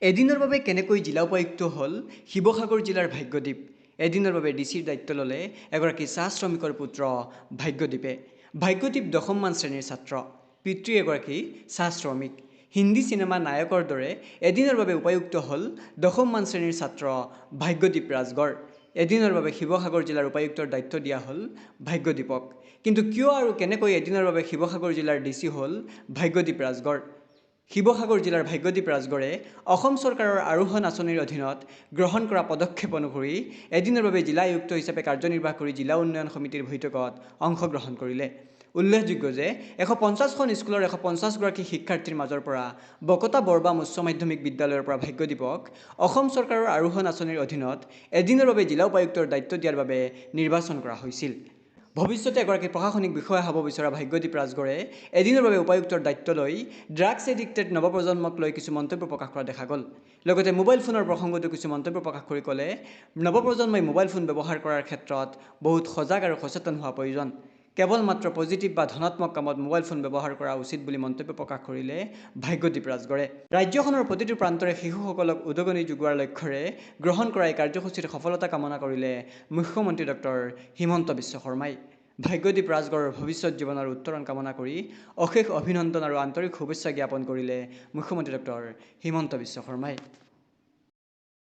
এদিনৰ বাবে কেনেকৈ জিলা উপায়ুক্ত হ'ল শিৱসাগৰ জিলাৰ ভাগ্যদীপ। এদিনৰ বাবে ডিচিৰ দায়িত্ব ল'লে এগৰাকী চাহ শ্ৰমিকৰ পুত্ৰ ভাগ্যদীপে। ভাগ্যদীপ 10মান শ্ৰেণীৰ ছাত্ৰ, পিতৃ এগৰাকী চাহ শ্ৰমিক। হিন্দী চিনেমা নায়কৰ দৰে এদিনৰ বাবে উপায়ুক্ত হ'ল 10মান শ্ৰেণীৰ ছাত্ৰ ভাগ্যদীপ ৰাজগড়। এদিনৰ বাবে শিৱসাগৰ জিলাৰ উপায়ুক্তৰ দায়িত্ব দিয়া হ'ল ভাগ্যদীপক। কিন্তু কিয় আৰু কেনেকৈ এদিনৰ বাবে শিৱসাগৰ জিলাৰ ডিচি হ'ল ভাগ্যদীপ ৰাজগড়? শিৱসাগৰ জিলাৰ ভাগ্যদীপ ৰাজগড়ে অসম চৰকাৰৰ আৰোহণ আঁচনিৰ অধীনত গ্ৰহণ কৰা পদক্ষেপ অনুসৰি এদিনৰ বাবে জিলা আয়ুক্ত হিচাপে কাৰ্যনিৰ্বাহ কৰি জিলা উন্নয়ন সমিতিৰ বৈঠকত অংশগ্ৰহণ কৰিলে। উল্লেখযোগ্য যে 150খন স্কুলৰ 150গৰাকী শিক্ষাৰ্থীৰ মাজৰ পৰা বকতা বৰবাম উচ্চ মাধ্যমিক বিদ্যালয়ৰ পৰা ভাগ্যদীপক অসম চৰকাৰৰ আৰোহণ আঁচনিৰ অধীনত এদিনৰ বাবে জিলা উপায়ুক্তৰ দায়িত্ব দিয়াৰ বাবে নিৰ্বাচন কৰা হৈছিল। ভৱিষ্যতে এগৰাকী প্ৰশাসনিক বিষয়া হ'ব বিচৰা ভাগ্যদীপ ৰাজগড়ে এদিনৰ বাবে উপায়ুক্তৰ দায়িত্ব লৈ ড্ৰাগছ এডিক্টেড নৱপ্ৰজন্মক লৈ কিছু মন্তব্য প্ৰকাশ কৰা দেখা গ'ল। লগতে মোবাইল ফোনৰ প্ৰসংগতো কিছু মন্তব্য প্ৰকাশ কৰি ক'লে, নৱপ্ৰজন্মই মোবাইল ফোন ব্যৱহাৰ কৰাৰ ক্ষেত্ৰত বহুত সজাগ আৰু সচেতন হোৱা প্ৰয়োজন। কেৱল মাত্ৰ পজিটিভ বা ধনাত্মক কামত মোবাইল ফোন ব্যৱহাৰ কৰা উচিত বুলি মন্তব্য প্ৰকাশ কৰিলে ভাগ্যদীপ ৰাজগড়ে। ৰাজ্যখনৰ প্ৰতিটো প্ৰান্তৰে শিশুসকলক উদগনি যোগোৱাৰ লক্ষ্যৰে গ্ৰহণ কৰা এই কাৰ্যসূচীৰ সফলতা কামনা কৰিলে মুখ্যমন্ত্ৰী ডক্টৰ হিমন্ত বিশ্ব শৰ্মাই। ভাগ্যদীপ ৰাজগড়ৰ ভৱিষ্যত জীৱনৰ উত্তৰণ কামনা কৰি অশেষ অভিনন্দন আৰু আন্তৰিক শুভেচ্ছা জ্ঞাপন কৰিলে মুখ্যমন্ত্ৰী ডক্টৰ হিমন্ত বিশ্ব শৰ্মাই।